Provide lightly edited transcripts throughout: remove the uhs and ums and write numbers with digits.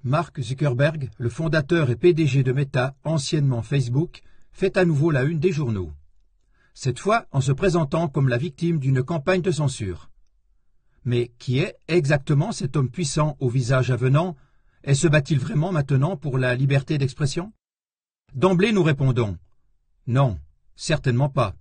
Mark Zuckerberg, le fondateur et PDG de Meta, anciennement Facebook, fait à nouveau la une des journaux. Cette fois en se présentant comme la victime d'une campagne de censure. Mais qui est exactement cet homme puissant au visage avenant et se bat-il vraiment maintenant pour la liberté d'expression? D'emblée nous répondons « Non, certainement pas ».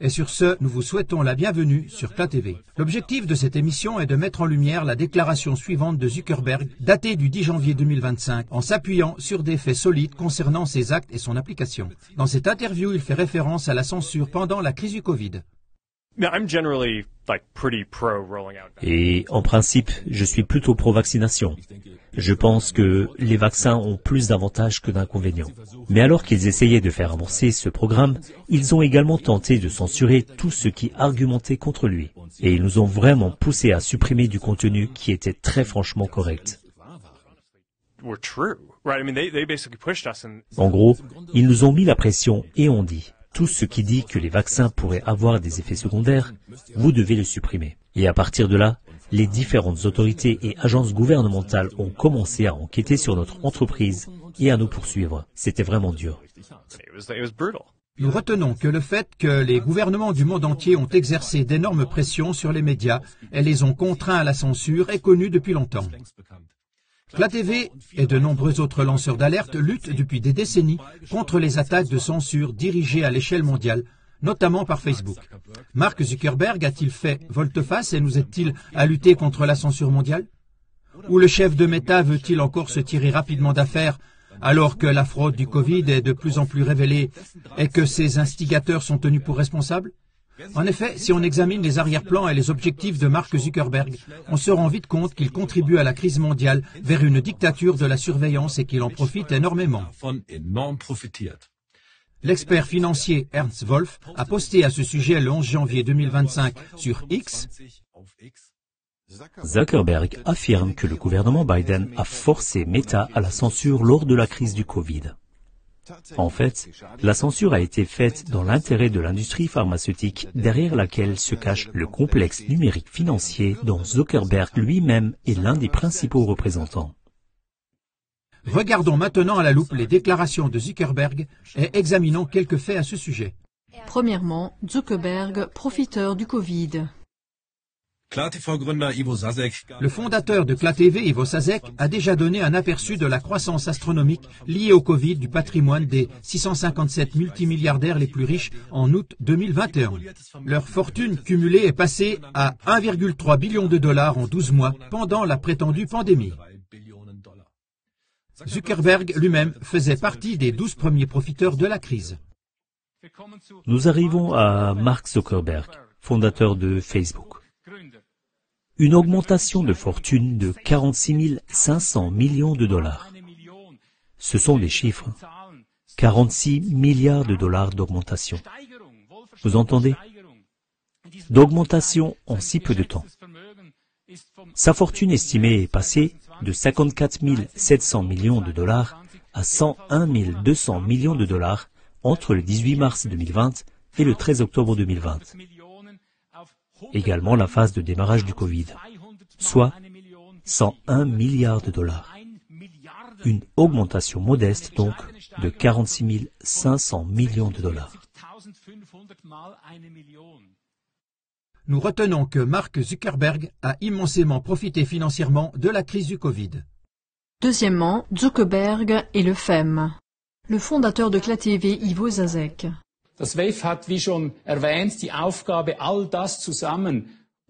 Et sur ce, nous vous souhaitons la bienvenue sur CLA TV. L'objectif de cette émission est de mettre en lumière la déclaration suivante de Zuckerberg, datée du 10 janvier 2025, en s'appuyant sur des faits solides concernant ses actes et son application. Dans cette interview, il fait référence à la censure pendant la crise du Covid. Et en principe, je suis plutôt pro-vaccination. Je pense que les vaccins ont plus d'avantages que d'inconvénients. Mais alors qu'ils essayaient de faire avancer ce programme, ils ont également tenté de censurer tout ce qui argumentait contre lui. Et ils nous ont vraiment poussé à supprimer du contenu qui était très franchement correct. En gros, ils nous ont mis la pression et ont dit « Tout ce qui dit que les vaccins pourraient avoir des effets secondaires, vous devez le supprimer ». Et à partir de là, les différentes autorités et agences gouvernementales ont commencé à enquêter sur notre entreprise et à nous poursuivre. C'était vraiment dur. Nous retenons que le fait que les gouvernements du monde entier ont exercé d'énormes pressions sur les médias et les ont contraints à la censure est connu depuis longtemps. CLA TV et de nombreux autres lanceurs d'alerte luttent depuis des décennies contre les attaques de censure dirigées à l'échelle mondiale, notamment par Facebook. Mark Zuckerberg a-t-il fait volte-face et nous aide-t-il à lutter contre la censure mondiale? Ou le chef de Meta veut-il encore se tirer rapidement d'affaire alors que la fraude du Covid est de plus en plus révélée et que ses instigateurs sont tenus pour responsables? En effet, si on examine les arrière-plans et les objectifs de Mark Zuckerberg, on se rend vite compte qu'il contribue à la crise mondiale vers une dictature de la surveillance et qu'il en profite énormément. L'expert financier Ernst Wolf a posté à ce sujet le 11 janvier 2025 sur X. Zuckerberg affirme que le gouvernement Biden a forcé Meta à la censure lors de la crise du Covid. En fait, la censure a été faite dans l'intérêt de l'industrie pharmaceutique derrière laquelle se cache le complexe numérique financier dont Zuckerberg lui-même est l'un des principaux représentants. Regardons maintenant à la loupe les déclarations de Zuckerberg et examinons quelques faits à ce sujet. Premièrement, Zuckerberg, profiteur du Covid. Le fondateur de CLA TV, Ivo Saszek, a déjà donné un aperçu de la croissance astronomique liée au Covid du patrimoine des 657 multimilliardaires les plus riches en août 2021. Leur fortune cumulée est passée à 1,3 billion de dollars en 12 mois pendant la prétendue pandémie. Zuckerberg lui-même faisait partie des 12 premiers profiteurs de la crise. Nous arrivons à Mark Zuckerberg, fondateur de Facebook. Une augmentation de fortune de 46 500 millions de dollars. Ce sont des chiffres. 46 milliards de dollars d'augmentation. Vous entendez? D'augmentation en si peu de temps. Sa fortune estimée est passée de 54 700 millions de dollars à 101 200 millions de dollars entre le 18 mars 2020 et le 13 octobre 2020. Également la phase de démarrage du Covid, soit 101 milliards de dollars. Une augmentation modeste donc de 46 500 millions de dollars. Nous retenons que Mark Zuckerberg a immensément profité financièrement de la crise du Covid. Deuxièmement, Zuckerberg et le FEM. Le fondateur de CLA TV, Ivo Saszek.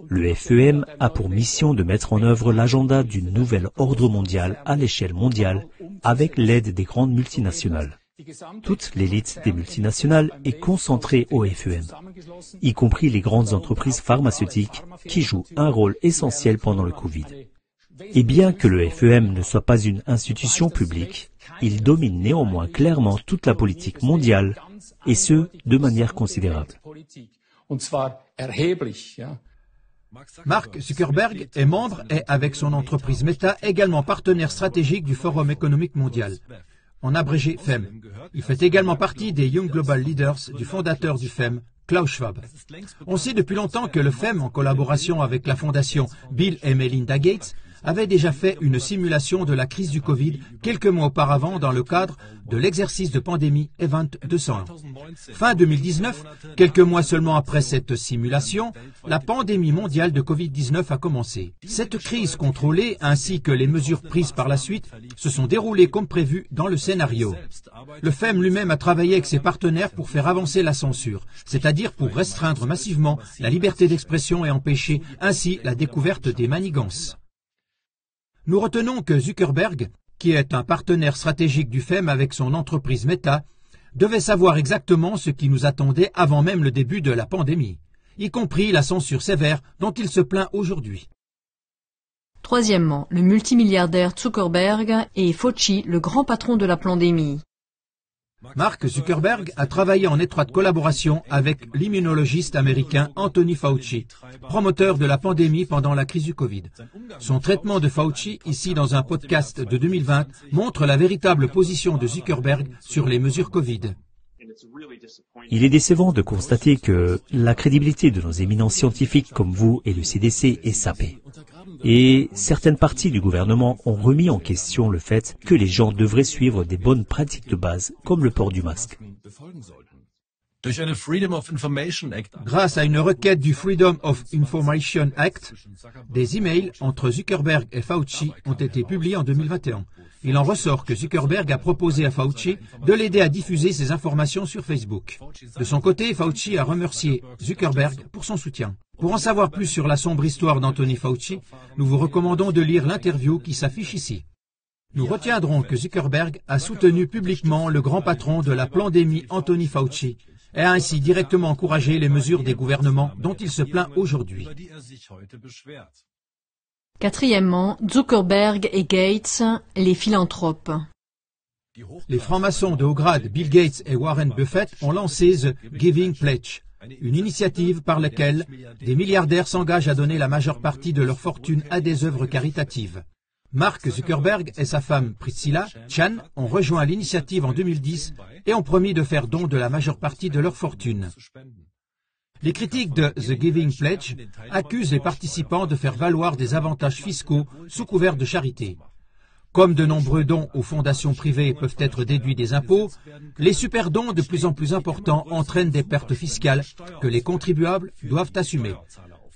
Le FEM a pour mission de mettre en œuvre l'agenda du nouvel ordre mondial à l'échelle mondiale avec l'aide des grandes multinationales. Toute l'élite des multinationales est concentrée au FEM, y compris les grandes entreprises pharmaceutiques qui jouent un rôle essentiel pendant le Covid. Et bien que le FEM ne soit pas une institution publique, il domine néanmoins clairement toute la politique mondiale, et ce, de manière considérable. Mark Zuckerberg est membre et, avec son entreprise Meta, également partenaire stratégique du Forum économique mondial, en abrégé FEM. Il fait également partie des Young Global Leaders du fondateur du FEM, Klaus Schwab. On sait depuis longtemps que le FEM, en collaboration avec la fondation Bill et Melinda Gates, avait déjà fait une simulation de la crise du Covid quelques mois auparavant dans le cadre de l'exercice de pandémie Event 201. Fin 2019, quelques mois seulement après cette simulation, la pandémie mondiale de Covid-19 a commencé. Cette crise contrôlée ainsi que les mesures prises par la suite se sont déroulées comme prévu dans le scénario. Le FEM lui-même a travaillé avec ses partenaires pour faire avancer la censure, c'est-à-dire pour restreindre massivement la liberté d'expression et empêcher ainsi la découverte des manigances. Nous retenons que Zuckerberg, qui est un partenaire stratégique du FEM avec son entreprise Meta, devait savoir exactement ce qui nous attendait avant même le début de la pandémie, y compris la censure sévère dont il se plaint aujourd'hui. Troisièmement, le multimilliardaire Zuckerberg et Fauci, le grand patron de la pandémie. Mark Zuckerberg a travaillé en étroite collaboration avec l'immunologiste américain Anthony Fauci, promoteur de la pandémie pendant la crise du Covid. Son traitement de Fauci, ici dans un podcast de 2020, montre la véritable position de Zuckerberg sur les mesures Covid. Il est décevant de constater que la crédibilité de nos éminents scientifiques comme vous et le CDC est sapée. Et certaines parties du gouvernement ont remis en question le fait que les gens devraient suivre des bonnes pratiques de base, comme le port du masque. Grâce à une requête du Freedom of Information Act, des emails entre Zuckerberg et Fauci ont été publiés en 2021. Il en ressort que Zuckerberg a proposé à Fauci de l'aider à diffuser ses informations sur Facebook. De son côté, Fauci a remercié Zuckerberg pour son soutien. Pour en savoir plus sur la sombre histoire d'Anthony Fauci, nous vous recommandons de lire l'interview qui s'affiche ici. Nous retiendrons que Zuckerberg a soutenu publiquement le grand patron de la pandémie Anthony Fauci et a ainsi directement encouragé les mesures des gouvernements dont il se plaint aujourd'hui. Quatrièmement, Zuckerberg et Gates, les philanthropes. Les francs-maçons de haut grade Bill Gates et Warren Buffett ont lancé The Giving Pledge, une initiative par laquelle des milliardaires s'engagent à donner la majeure partie de leur fortune à des œuvres caritatives. Mark Zuckerberg et sa femme Priscilla Chan ont rejoint l'initiative en 2010 et ont promis de faire don de la majeure partie de leur fortune. Les critiques de The Giving Pledge accusent les participants de faire valoir des avantages fiscaux sous couvert de charité. Comme de nombreux dons aux fondations privées peuvent être déduits des impôts, les superdons de plus en plus importants entraînent des pertes fiscales que les contribuables doivent assumer.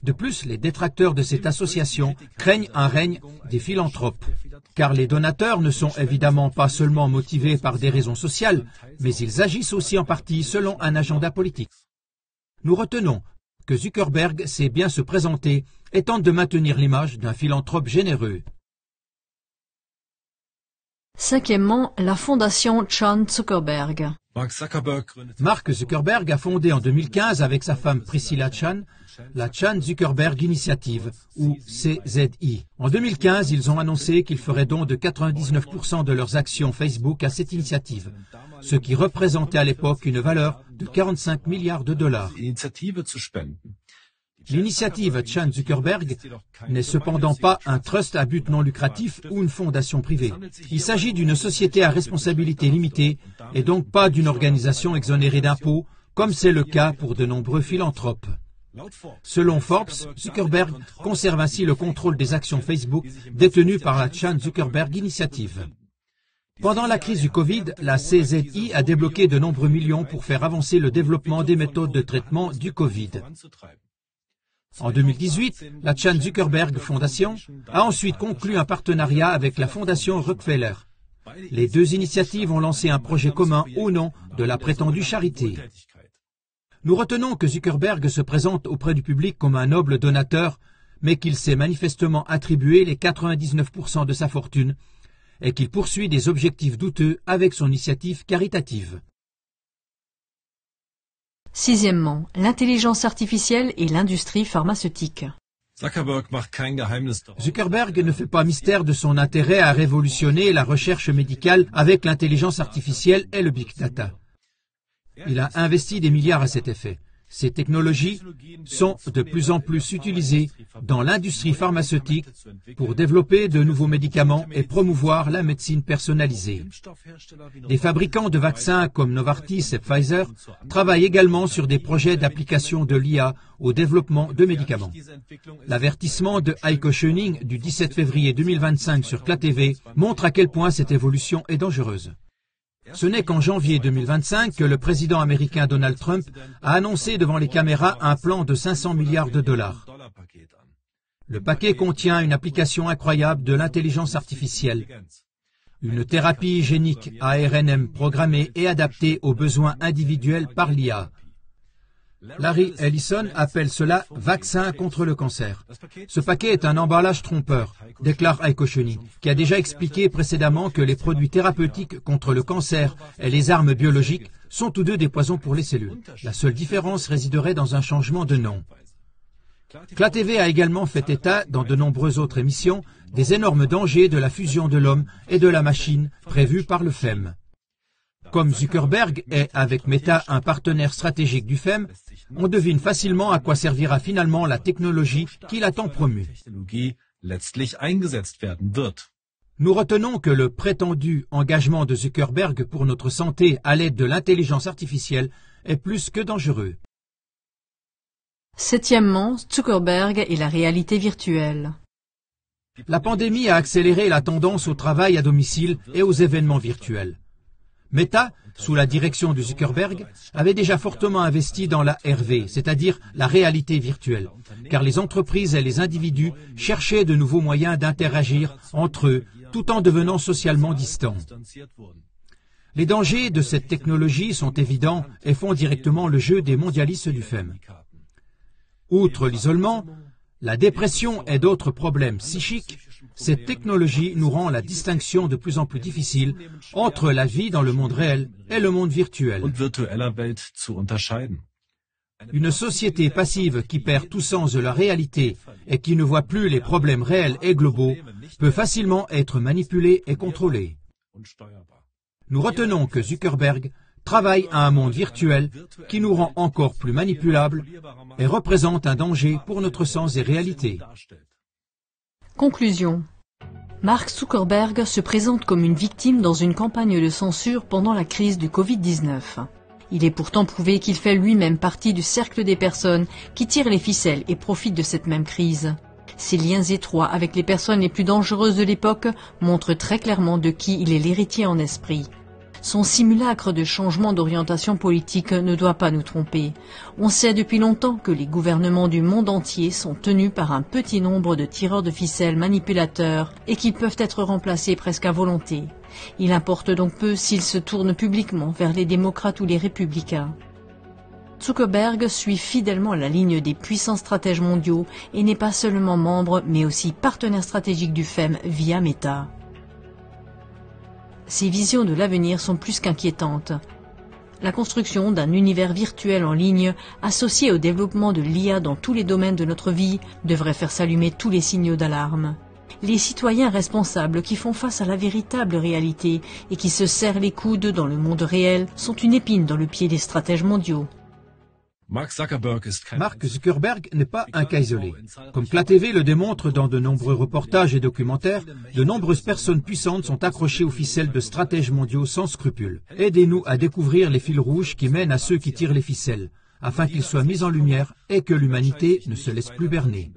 De plus, les détracteurs de cette association craignent un règne des philanthropes, car les donateurs ne sont évidemment pas seulement motivés par des raisons sociales, mais ils agissent aussi en partie selon un agenda politique. Nous retenons que Zuckerberg sait bien se présenter et tente de maintenir l'image d'un philanthrope généreux. Cinquièmement, la fondation Chan Zuckerberg. Mark Zuckerberg a fondé en 2015 avec sa femme Priscilla Chan la Chan Zuckerberg Initiative, ou CZI. En 2015, ils ont annoncé qu'ils feraient don de 99% de leurs actions Facebook à cette initiative, ce qui représentait à l'époque une valeur de 45 milliards de dollars. L'initiative Chan Zuckerberg n'est cependant pas un trust à but non lucratif ou une fondation privée. Il s'agit d'une société à responsabilité limitée et donc pas d'une organisation exonérée d'impôts, comme c'est le cas pour de nombreux philanthropes. Selon Forbes, Zuckerberg conserve ainsi le contrôle des actions Facebook détenues par la Chan Zuckerberg Initiative. Pendant la crise du Covid, la CZI a débloqué de nombreux millions pour faire avancer le développement des méthodes de traitement du Covid. En 2018, la Chan Zuckerberg Foundation a ensuite conclu un partenariat avec la Fondation Rockefeller. Les deux initiatives ont lancé un projet commun au nom de la prétendue charité. Nous retenons que Zuckerberg se présente auprès du public comme un noble donateur, mais qu'il s'est manifestement attribué les 99% de sa fortune et qu'il poursuit des objectifs douteux avec son initiative caritative. Sixièmement, l'intelligence artificielle et l'industrie pharmaceutique. Zuckerberg ne fait pas mystère de son intérêt à révolutionner la recherche médicale avec l'intelligence artificielle et le big data. Il a investi des milliards à cet effet. Ces technologies sont de plus en plus utilisées dans l'industrie pharmaceutique pour développer de nouveaux médicaments et promouvoir la médecine personnalisée. Des fabricants de vaccins comme Novartis et Pfizer travaillent également sur des projets d'application de l'IA au développement de médicaments. L'avertissement de Heiko Schöning du 17 février 2025 sur CLA-TV montre à quel point cette évolution est dangereuse. Ce n'est qu'en janvier 2025 que le président américain Donald Trump a annoncé devant les caméras un plan de 500 milliards de dollars. Le paquet contient une application incroyable de l'intelligence artificielle, une thérapie génique ARNM programmée et adaptée aux besoins individuels par l'IA. Larry Ellison appelle cela « vaccin contre le cancer ». Ce paquet est un emballage trompeur, déclare Heiko Schöning, qui a déjà expliqué précédemment que les produits thérapeutiques contre le cancer et les armes biologiques sont tous deux des poisons pour les cellules. La seule différence résiderait dans un changement de nom. CLA-TV a également fait état, dans de nombreuses autres émissions, des énormes dangers de la fusion de l'homme et de la machine prévus par le FEM. Comme Zuckerberg est, avec Meta, un partenaire stratégique du FEM, on devine facilement à quoi servira finalement la technologie qu'il a tant promue. Nous retenons que le prétendu engagement de Zuckerberg pour notre santé à l'aide de l'intelligence artificielle est plus que dangereux. Septièmement, Zuckerberg et la réalité virtuelle. La pandémie a accéléré la tendance au travail à domicile et aux événements virtuels. Meta, sous la direction de Zuckerberg, avait déjà fortement investi dans la RV, c'est-à-dire la réalité virtuelle, car les entreprises et les individus cherchaient de nouveaux moyens d'interagir entre eux, tout en devenant socialement distants. Les dangers de cette technologie sont évidents et font directement le jeu des mondialistes du FEM. Outre l'isolement, la dépression et d'autres problèmes psychiques, cette technologie nous rend la distinction de plus en plus difficile entre la vie dans le monde réel et le monde virtuel. Une société passive qui perd tout sens de la réalité et qui ne voit plus les problèmes réels et globaux peut facilement être manipulée et contrôlée. Nous retenons que Zuckerberg travaille à un monde virtuel qui nous rend encore plus manipulables et représente un danger pour notre sens des réalités. Conclusion. Mark Zuckerberg se présente comme une victime dans une campagne de censure pendant la crise du Covid-19. Il est pourtant prouvé qu'il fait lui-même partie du cercle des personnes qui tirent les ficelles et profitent de cette même crise. Ses liens étroits avec les personnes les plus dangereuses de l'époque montrent très clairement de qui il est l'héritier en esprit. Son simulacre de changement d'orientation politique ne doit pas nous tromper. On sait depuis longtemps que les gouvernements du monde entier sont tenus par un petit nombre de tireurs de ficelles manipulateurs et qu'ils peuvent être remplacés presque à volonté. Il importe donc peu s'ils se tournent publiquement vers les démocrates ou les républicains. Zuckerberg suit fidèlement la ligne des puissants stratèges mondiaux et n'est pas seulement membre mais aussi partenaire stratégique du FEM via Meta. Ses visions de l'avenir sont plus qu'inquiétantes. La construction d'un univers virtuel en ligne associé au développement de l'IA dans tous les domaines de notre vie devrait faire s'allumer tous les signaux d'alarme. Les citoyens responsables qui font face à la véritable réalité et qui se serrent les coudes dans le monde réel sont une épine dans le pied des stratèges mondiaux. Mark Zuckerberg n'est pas un cas isolé. Comme CLA-TV le démontre dans de nombreux reportages et documentaires, de nombreuses personnes puissantes sont accrochées aux ficelles de stratèges mondiaux sans scrupules. Aidez-nous à découvrir les fils rouges qui mènent à ceux qui tirent les ficelles, afin qu'ils soient mis en lumière et que l'humanité ne se laisse plus berner.